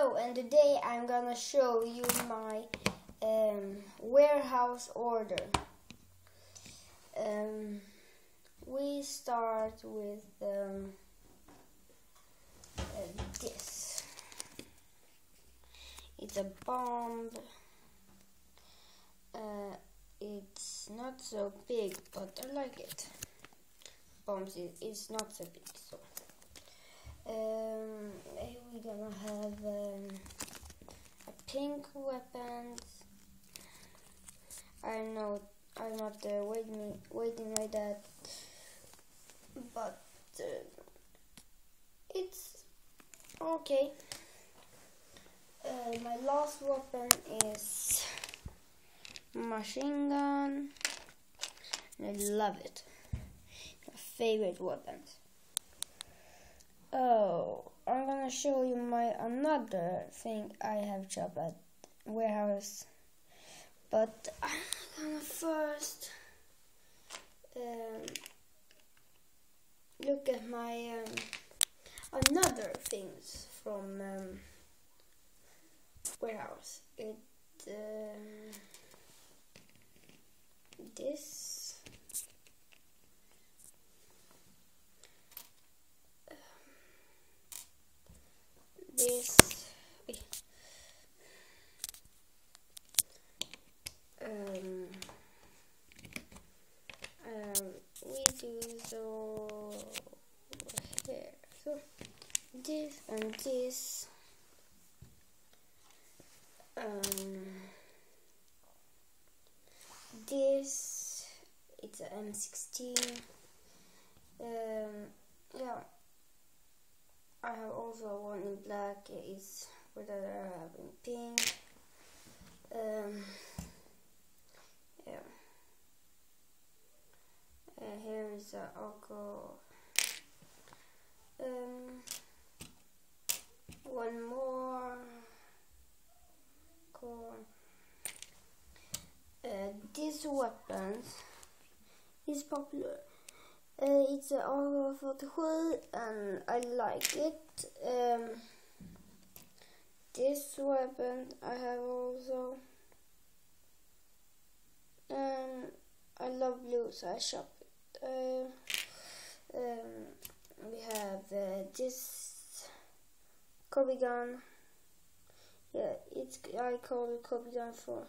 And today I'm gonna show you my warehouse order. We start with this. It's a bomb. It's not so big, but I like it. Bombs is not so big, so. We're gonna have a pink weapons. I'm not waiting like that, but it's okay. My last weapon is machine gun. I love it. My favorite weapons. Oh, I'm gonna show you my another thing I have job at warehouse, but I'm gonna first look at my another things from warehouse. This. This we do so here. So this and this. This it's a M16. Yeah. I have also one in black. It's what I have in pink. Yeah. Here is a Oko. One more. Cool. This weapons is popular. It's an AK-47 and I like it. This weapon I have also. I love blue, so I shop it. We have this Kobe gun. Yeah, I call it Kobe gun for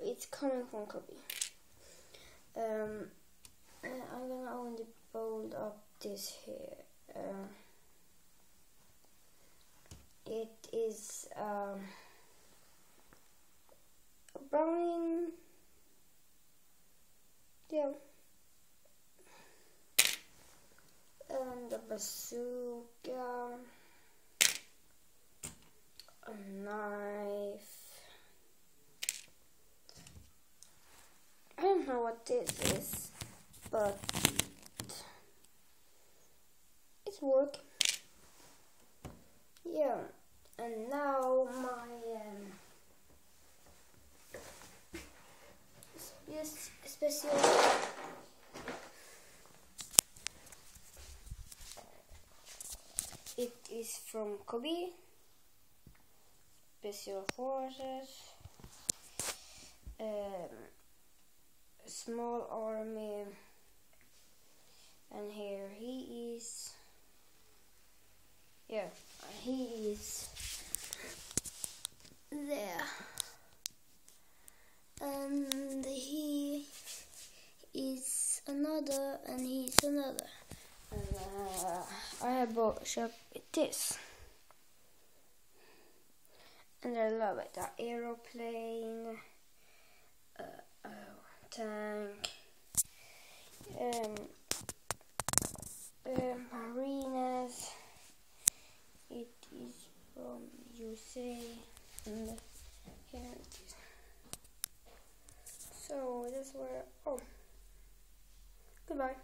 it's coming from Kobe. I'm gonna only fold up this here. It is a Browning. Yeah. And a bazooka. A knife. I don't know what this is, but it's working. Yeah, and now my special. It is from Kobe. Special Forces. Small army. And here he is. Yeah, he is there. And he is another, and he's another. And I have bought shop with this. And I love it. The aeroplane, tank, marinas. It is from USA, and here it is. So that's where. Oh, goodbye.